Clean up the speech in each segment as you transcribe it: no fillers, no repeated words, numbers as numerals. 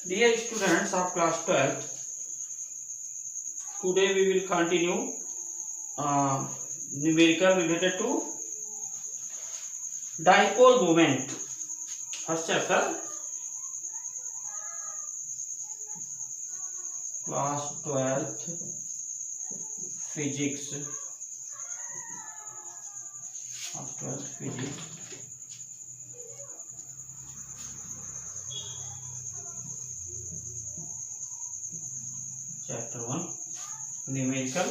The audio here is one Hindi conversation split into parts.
Dear students of class 12th, today we will continue numerical related to dipole moment. First chapter, class 12th physics. Class 12th physics. Chapter 1, numerical.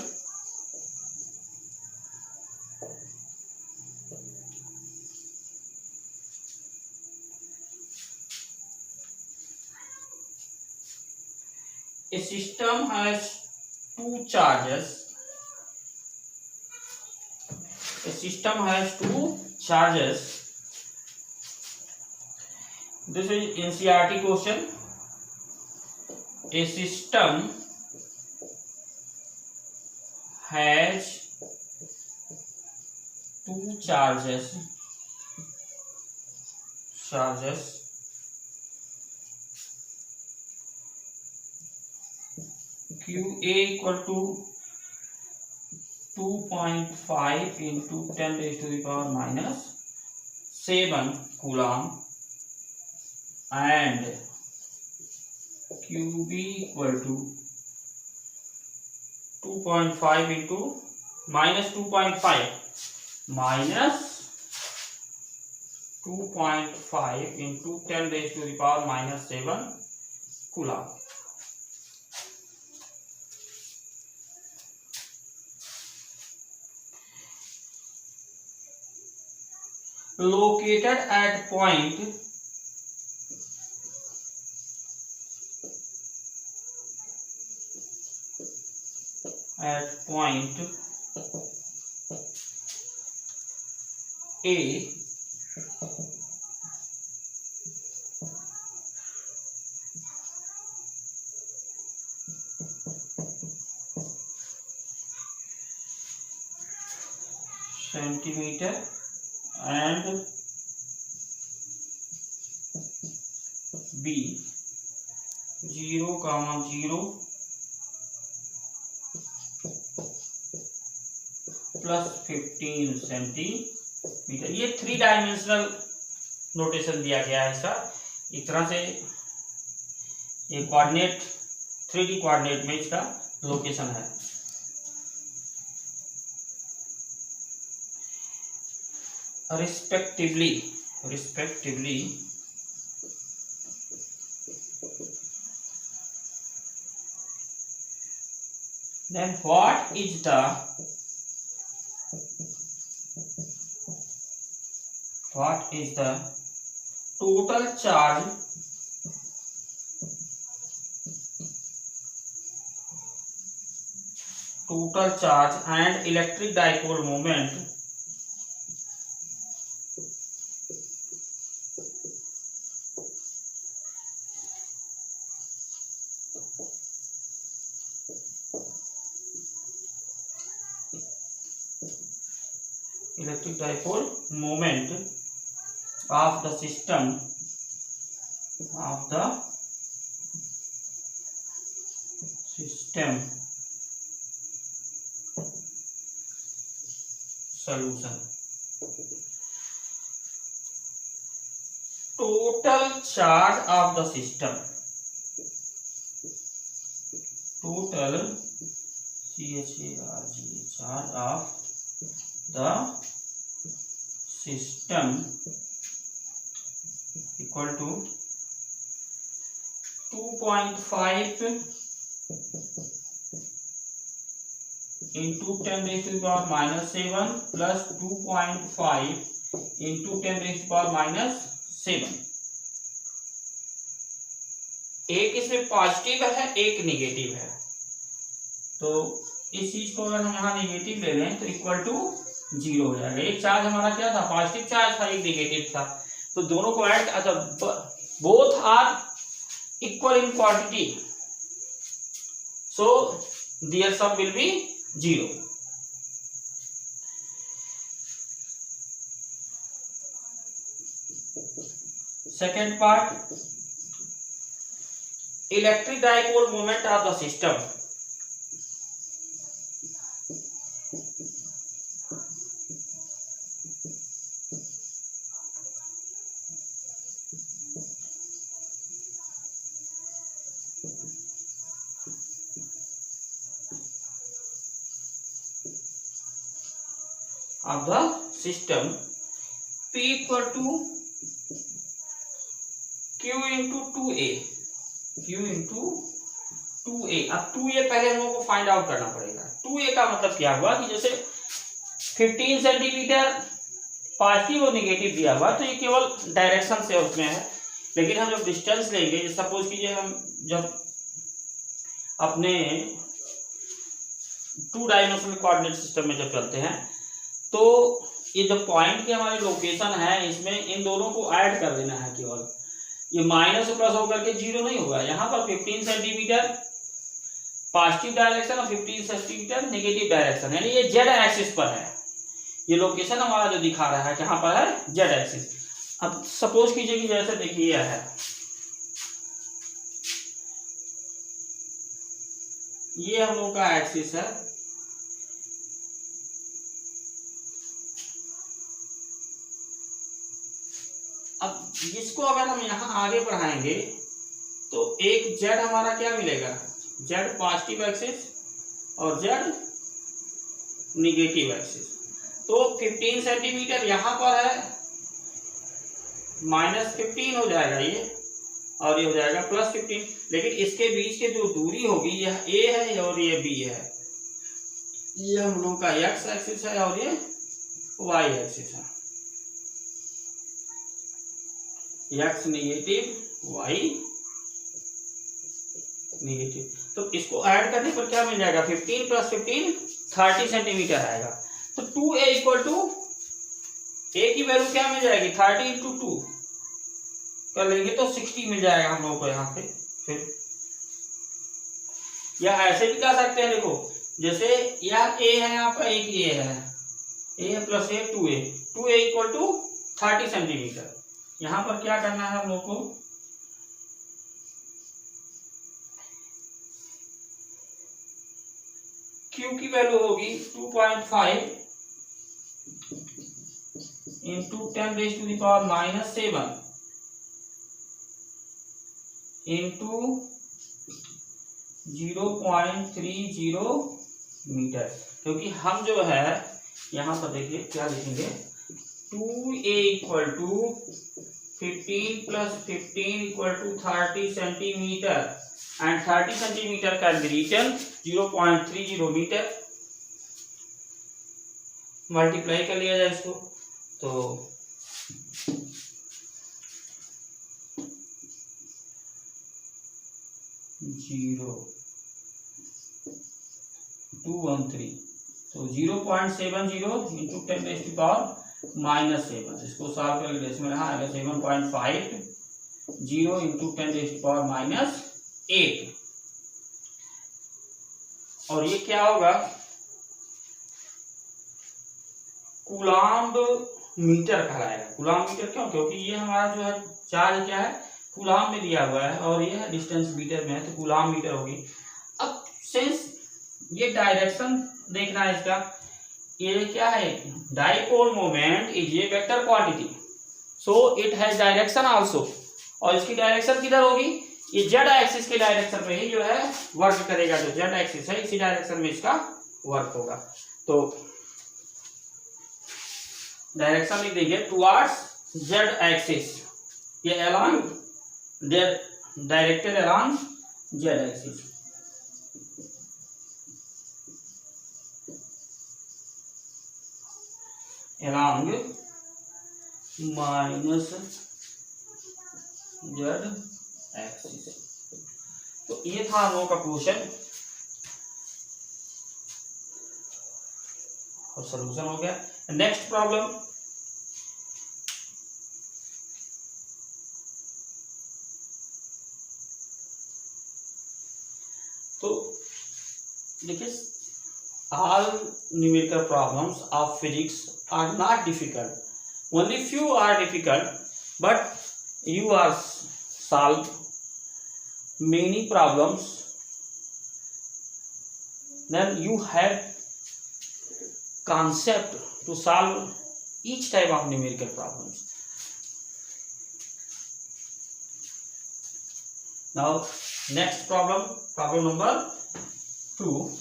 A system has two charges. A system has two charges. This is NCERT question. A system has two charges. QA equal to 2.5 into 10 raised to the power minus 7 coulomb and QB equal to 2.5 into minus 2.5 into 10 raised to the power minus 7 coulomb. Located at point A, centimeter and B 0,0 plus 15 centimetre. ये 3 डायमेंशनल नोटेशन दिया गया है इसका. एक तरह से ये कोऑर्डिनेट 3D कोऑर्डिनेट में इसका लोकेशन है. Respectively then what is the total charge and electric dipole moment of the system solution. Total charge of the system, total charge of the system equal to 2.5 into 10 raised to the power minus 7 plus 2.5 into 10 raised to the power minus 7. एक इसमें पॉजिटिव है, एक नेगेटिव है. तो इस चीज को अगर हम यहाँ नेगेटिव ले लें तो इक्वल टू 0 हो जाएगा. एक चार्ज हमारा क्या था, पॉजिटिव चार्ज था, एक नेगेटिव था. तो दोनों को ऐड, अच्छा both are equal in quantity, so their sum will be 0. Second part, electric dipole moment of the system of the system P equal to Q into 2A, Q into 2A। अब 2A पहले हम लोग को फाइंड आउट करना पड़ेगा। 2A का मतलब क्या हुआ कि जैसे 15 सेंटीमीटर पॉजिटिव और निगेटिव दिया हुआ तो ये केवल डायरेक्शन से उसमें है, लेकिन हम जब डिस्टेंस लेंगे, सपोज कीजिए हम जब अपने 2 डायमेंशनल कोऑर्डिनेट सिस्टम में जब चलते हैं तो ये जो पॉइंट के हमारे लोकेशन है इसमें इन दोनों को ऐड कर देना है। केवल ये माइनस प्लस होकर के जीरो नहीं होगा। यहाँ पर 15 सेंटीमीटर पॉजिटिव डायरेक्शन और 15 सेंटीमीटर नेगेटिव डायरेक्शन, यानी ये जेड एक्सिस पर है। ये लोकेशन हमारा जो दिखा रहा है कहाँ पर है, जेड एक्सिस। अब सपोज कीजिए कि जैसे देखिए यह है, ये हम लोग का एक्सिस है, अब इसको अगर हम यहाँ आगे बढ़ाएंगे तो एक जेड हमारा क्या मिलेगा, जेड पॉजिटिव एक्सिस और जेड निगेटिव एक्सिस। तो 15 सेंटीमीटर यहाँ पर है, -15 हो जाएगा ये, और ये हो जाएगा +15। लेकिन इसके बीच के जो दूरी होगी यह ए है और ये बी है। ये हम लोग का एक्स एक्सिस है और ये वाई एक्सिस है। एक्स निगेटिव वाई निगेटिव, तो इसको ऐड करने पर क्या मिल जाएगा, 15 + 15 30 सेंटीमीटर आएगा। तो 2A इक्वल टू ए की वैल्यू क्या मिल जाएगी, 30 × 2 कर लेंगे तो 60 मिल जाएगा हम लोगों को यहाँ पे। फिर या ऐसे भी कर सकते हैं, देखो जैसे यार ए है यहाँ पर, एक ए है, A plus A 2A, 2A equal to 30 centimetre. यहाँ पर क्या करना है हम लोग को, Q की वैल्यू होगी 2.5 into 10⁻⁻7 into 0.30 मीटर। क्योंकि हम जो है यहाँ पर देखिए क्या लिखेंगे, 2A equal to 15 + 15 = 30 centimetre and 30 centimetre का रीजन 0.30 मीटर। मल्टीप्लाई कर लिया जाए इसको तो 0.213, तो 0.70 into 10⁻⁻7, इसको सॉल्व करके इसमें यहाँ आएगा 7.50 into 10⁻8। और ये क्या होगा, कूलाम्ब मीटर कहलाएगा। कूलाम्ब मीटर क्यों, क्योंकि ये हमारा जो है चार्ज क्या है, कूलाम्ब में दिया हुआ है और ये है डिस्टेंस मीटर में है, तो कूलाम्ब मीटर होगी। अब सिंस ये डायरेक्शन देखना है इसका, ये क्या है, dipole moment is a vector quantity, so it has direction also. और इसकी डायरेक्शन किधर होगी, ये जेड एक्सिस के डायरेक्शन में ही जो है वर्क करेगा। जो जेड एक्सिस है इसी डायरेक्शन में इसका वर्क होगा। तो डायरेक्शन लिख देंगे टुवर्ड्स जेड एक्सिस, ये along Z, directed along Z axis. Along Z axis. तो ये था हम लोगों का क्वेश्चन और सॉल्यूशन हो गया। नेक्स्ट प्रॉब्लम, तो देखिए, all numerical problems of physics are not difficult, only few are difficult, but you are solve many problems, then you have concept to solve each type of numerical problems. Now next problem, problem number 2.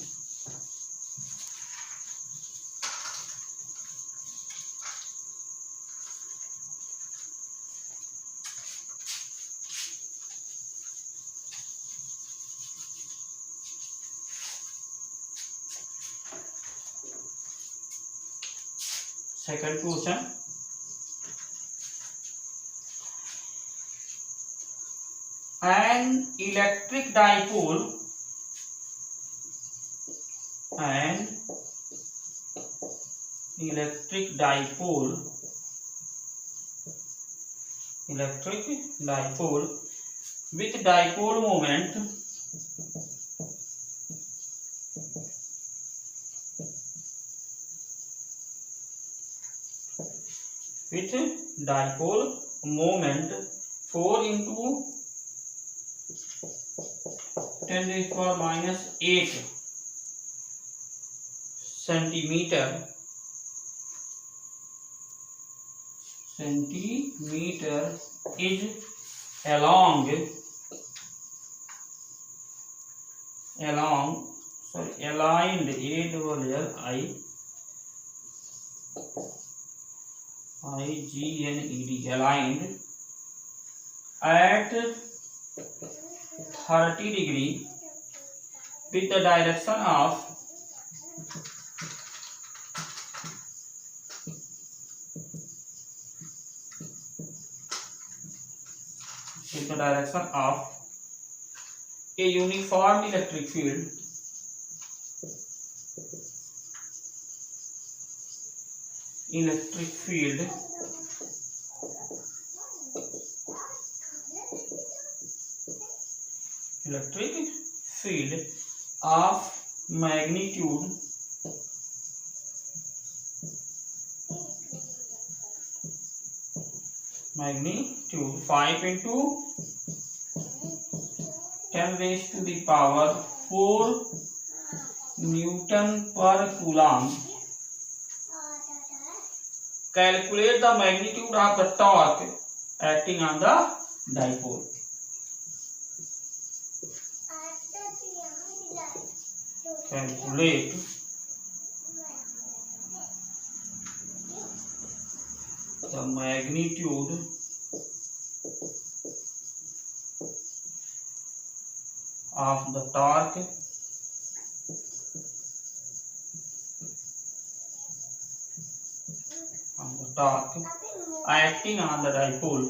Second question, an electric dipole with dipole moment with dipole moment 4 into 10⁻⁸ centimeter is aligned aligned at 30 degree with the direction of a uniform electric field of magnitude 5 into 10⁻⁴ Newton per Coulomb. Calculate the magnitude of the torque acting on the dipole. Calculate the magnitude of the torque acting on the dipole.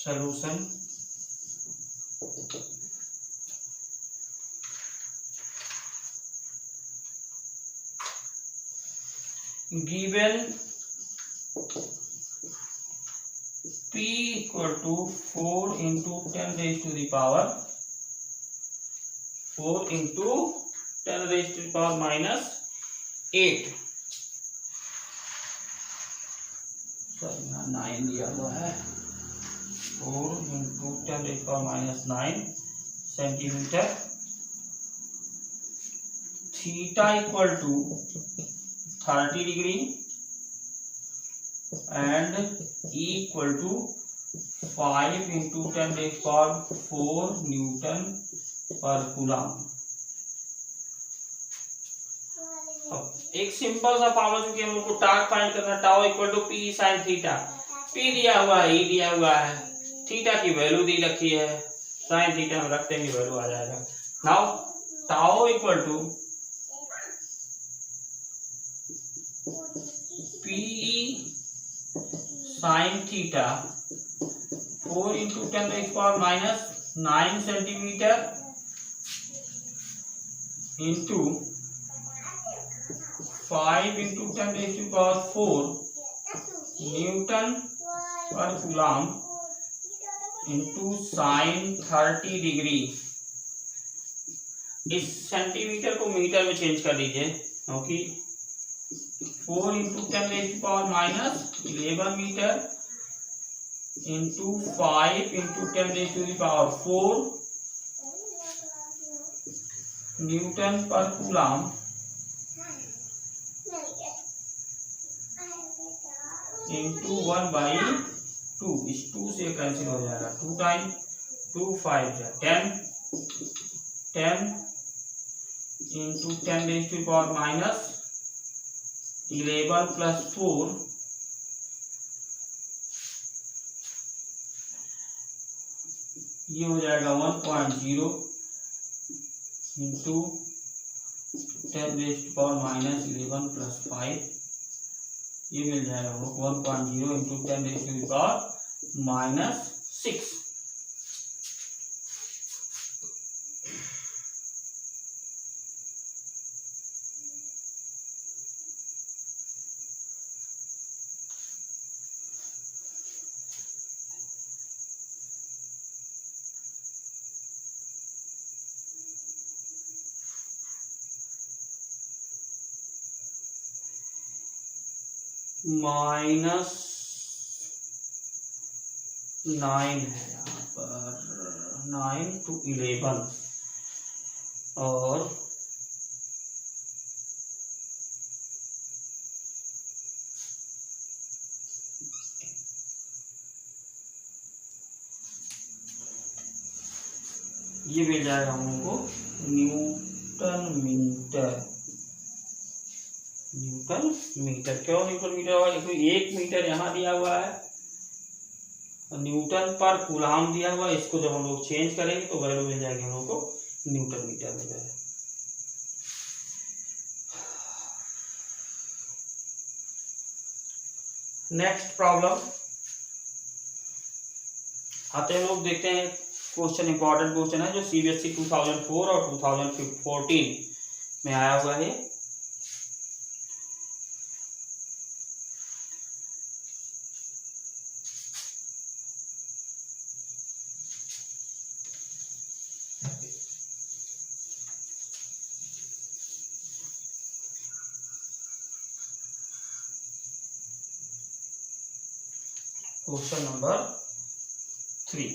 Solution. Given P equal to 4 into 10⁻⁴ -8. Sorry यहाँ 9 दिया हुआ है। 4 into 10⁻⁹ centimetre. Theta equal to 30 degree and E equal to 5 into 10⁻⁴ Newton per Coulomb। एक सिंपल सा फॉर्मूला चूंकि हम लोग को टार्क फाइंड करना, tau equal to P sine theta. P दिया हुआ है, ई दिया हुआ है, थीटा की वैल्यू दी रखी है, साइन थीटा में रखते ही वैल्यू आ जाएगा। Now tau equal to P sine theta 4 into 10 raised to power minus 9 centimeter into 5 into 10 raised to power 4 Newton per coulomb into sin 30 degree. इस सेंटीमीटर को मीटर में चेंज कर दीजिए, क्योंकि 4 into 10 raised to power minus 11 metre into 5 into 10 raised to the power 4 newton per coulomb into 1/2। इस 2 से कैंसिल हो जाएगा, 2 time 2 5 10 10 into 10 raise to power minus 11 plus 4 ये हो जाएगा 1.0 into 10 raise to power minus 11 plus 5, ये मिल जाएगा 1.0 into 10 raise to power minus 6। -9 है यहाँ पर, 9 to 11 और ये मिल जाएगा हम लोग को न्यूटन मीटर। न्यूटन मीटर क्यों न्यूटन मीटर हुआ? क्योंकि 1 मीटर यहाँ दिया हुआ है, न्यूटन पर कूलम दिया हुआ है। इसको जब हम लोग चेंज करेंगे तो वैल्यू मिल जाएगी हम लोग को न्यूटन मीटर में जाएगा। नेक्स्ट प्रॉब्लम आते हैं लोग, देखते हैं क्वेश्चन, इंपॉर्टेंट क्वेश्चन है जो सीबीएसई 2004 और 2014 में आया हुआ है। Question number 3,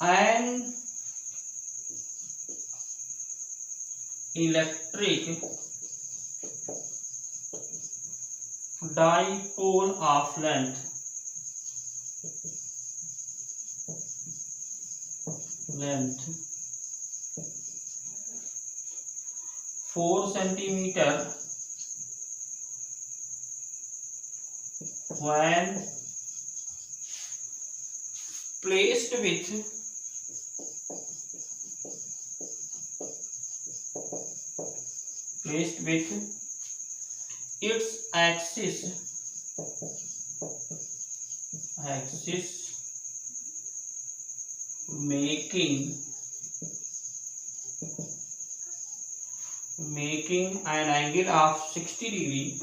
an electric dipole of length 4 centimeter when placed with its axis making an angle of 60 degree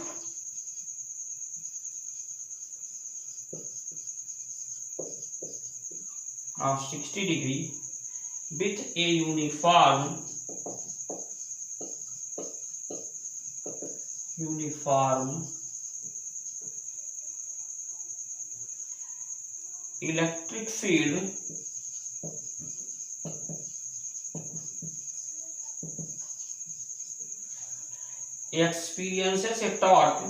with a uniform electric field experiences a torque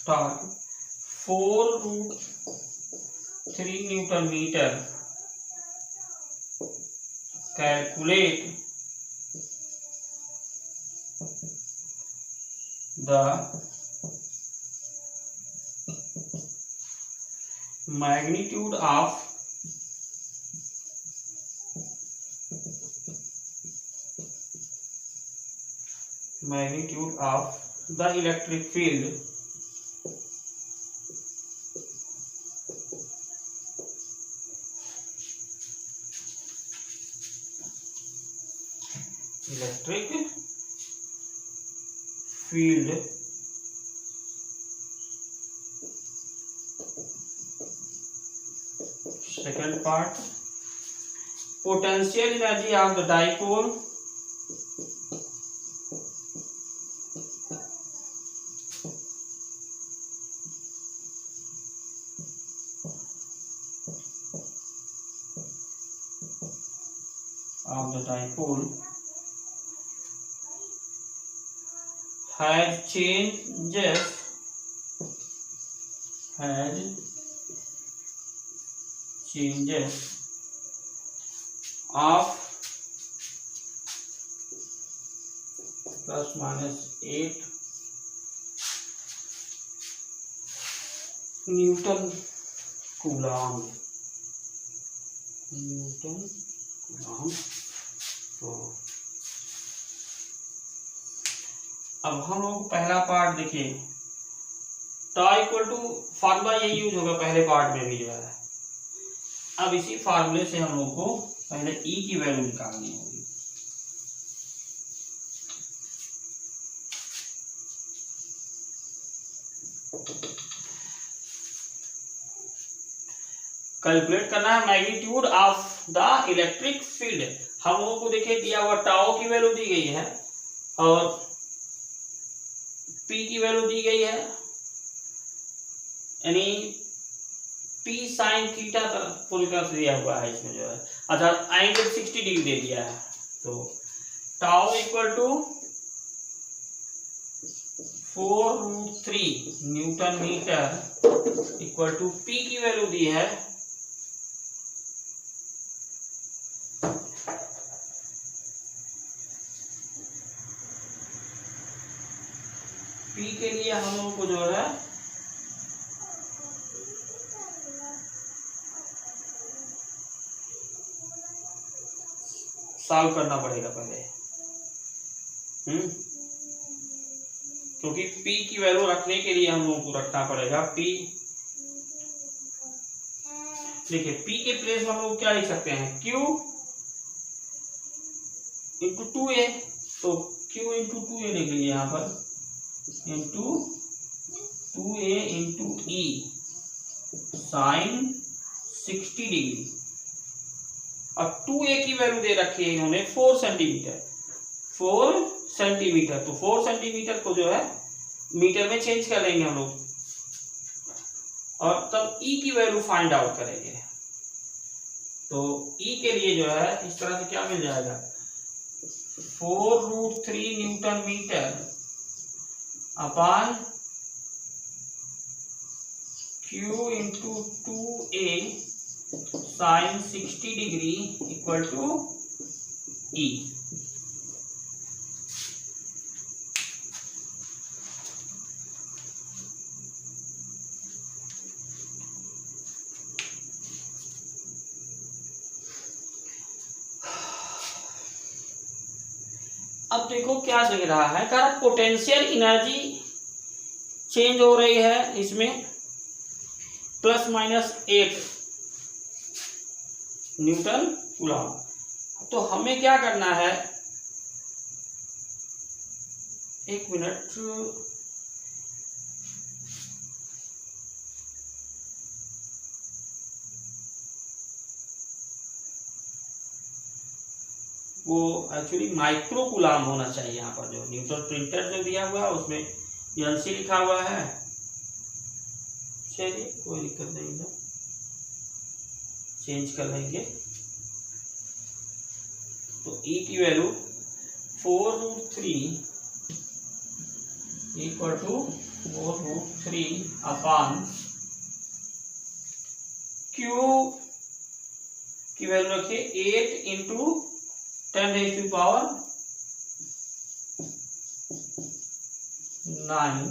torque 4√3 Newton meter. Calculate the magnitude of magnitude of the electric field second part, potential energy of the dipole has changes of plus minus 8 Newton Coulomb. तो अब हम लोग पहला पार्ट देखिए, टाउ इक्वल टू फार्मूला यही यूज होगा पहले पार्ट में भी जो है। अब इसी फार्मूले से हम लोग को पहले ई की वैल्यू निकालनी होगी। कैलकुलेट करना है magnitude of the electric field. हम लोगों को देखिए दिया हुआ टाउ की वैल्यू दी गई है और पी की वैल्यू दी गई है, यानी पी साइन थीटा पूरी तरह से दिया हुआ है इसमें जो है। अच्छा, एंगल 60 डिग्री दे दिया है, तो tau equal to 4√3 newton metre equal to P की वैल्यू दी है पी के लिए हम लोगों को जो है सॉल्व करना पड़ेगा पहले, क्योंकि पी की वैल्यू रखने के लिए हम लोगों को रखना पड़ेगा पी। देखिए पी के प्लेस में हम लोग क्या लिख सकते हैं, Q इंटू 2A, तो Q इंटू 2A लिख लीजिए यहाँ पर, into 2A into E sine 60 degree. अब 2A की वैल्यू दे रखी है इन्होंने 4 सेंटीमीटर, तो 4 सेंटीमीटर को जो है मीटर में चेंज कर लेंगे हम लोग और तब E की वैल्यू फाइंड आउट करेंगे। तो E के लिए जो है इस तरह से क्या मिल जाएगा, 4√3 newton metre upon Q into 2A sine 60 degree equal to E। अब देखो क्या दिख रहा है, कारण पोटेंशियल एनर्जी चेंज हो रही है इसमें प्लस माइनस 8 न्यूटन कूलॉम। तो हमें क्या करना है, एक मिनट, वो एक्चुअली माइक्रो कूलॉम होना चाहिए यहाँ पर। जो न्यूटन प्रिंटर जो दिया हुआ है उसमें एनसी लिखा हुआ है, चलिए कोई दिक्कत नहीं है, चेंज कर लेंगे। तो E की value 4√3 equal to 4√3 upon Q की वैल्यू रखिए 8 इंटू 10⁻⁹ 9।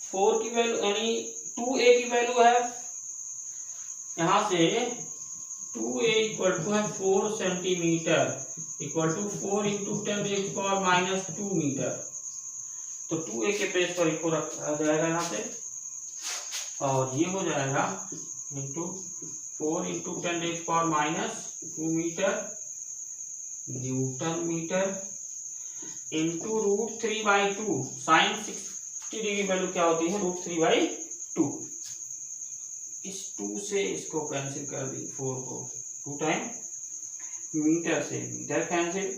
4 की वैल्यू यानी 2A की वैल्यू है, यहां से 2a इक्वल टू है 4 centimetre equal to 4 into 10⁻⁻2 metre. तो 2a के प्लेस पर इसको रखा जाएगा यहाँ पे, और ये हो जाएगा into 4 into 10⁻⁻2 metre newton metre into √3/2। Sine 60 degree value क्या होती है? √3/2। इस 2 से इसको कैंसिल कर दी, 4 को 2 टाइम, मीटर से मीटर कैंसिल,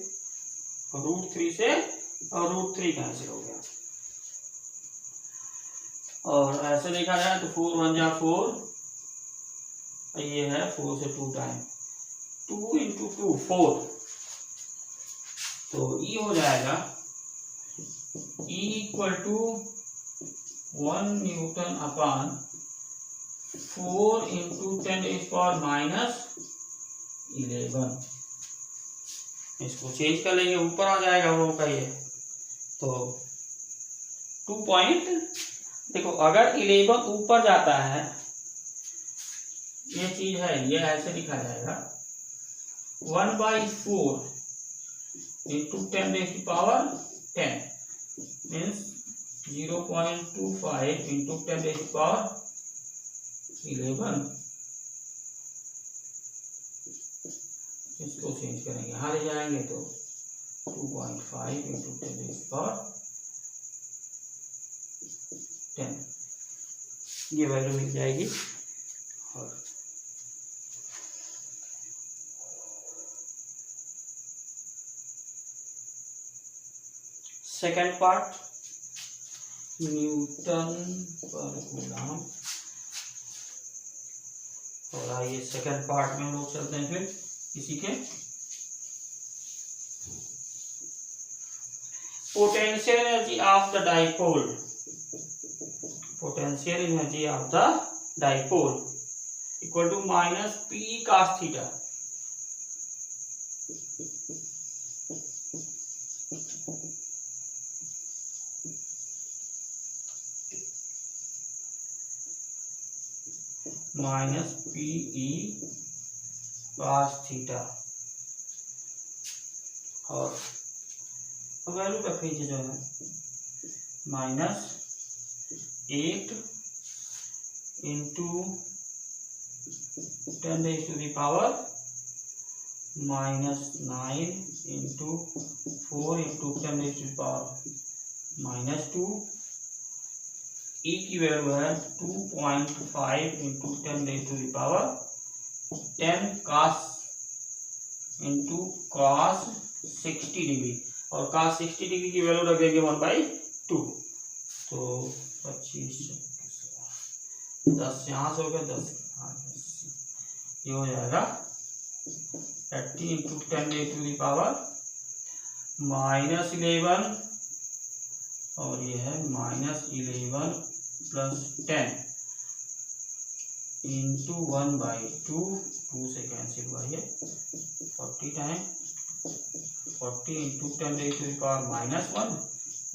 √3 से और √3 कैंसिल हो गया। और ऐसे देखा जाए तो 4 1 जा 4, ये है 4 से 2 टाइम, 2 इंटू 2 4। तो E हो जाएगा E equal to 1 newton upon 4 into 10⁻⁻11। इसको चेंज कर लेंगे, ऊपर आ जाएगा हम लोग का ये। तो 2 पॉइंट, देखो अगर 11 ऊपर जाता है, ये चीज है, ये ऐसे लिखा जाएगा 1/4 इंटू 10⁻10 मीन्स 0.25 इंटू 10⁻11। इसको चेंज करेंगे, यहाँ ले जाएंगे तो 2.5 इंटू 10⁻10 ये वैल्यू मिल जाएगी। और second part, Newton per coulomb. और आइए सेकेंड पार्ट में हम लोग चलते हैं फिर इसी के। Potential energy of the dipole, potential energy of the dipole equal to -P cos theta. -PE cos theta. और वैल्यू रख लीजिए जो है -8 इंटू 10⁻⁻9 इंटू 4 इंटू 10⁻⁻2। E की वैल्यू है 2.5 into 10⁻10 cos into cos 60 degree, और cos 60 डिग्री की वैल्यू रख देंगे 1/2। तो 25 10 यहाँ से हो गया 10, ये हो जाएगा 30 इंटू 10⁻⁻11, और ये है -11 प्लस 10 इंटू 1/2, 2 से कैंसिल हुआ ये 40 टाइम, 40 इंटू 10⁻⁻1,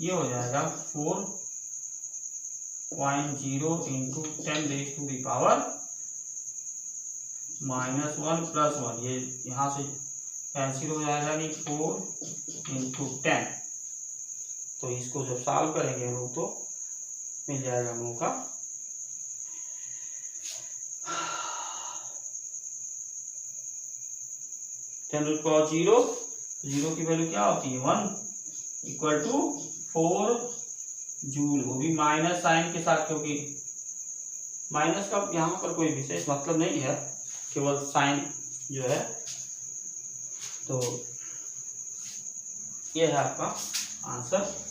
ये हो जाएगा 4.0 इंटू 10⁻1 प्लस 1, ये यहाँ से कैंसिल हो जाएगा, नहीं 4 इंटू 10। तो इसको जब सॉल्व करेंगे हम लोग तो मिल जाएगा हम लोग का 10⁻0, 0 की वैल्यू क्या होती है 1 इक्वल टू 4 जूल, वो भी माइनस साइन के साथ, क्योंकि माइनस का यहाँ पर कोई विशेष मतलब नहीं है, केवल साइन जो है। तो ये है आपका answer.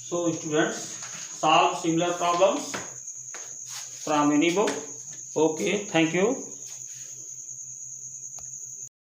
So students, solve similar problems from any book. Okay, thank you.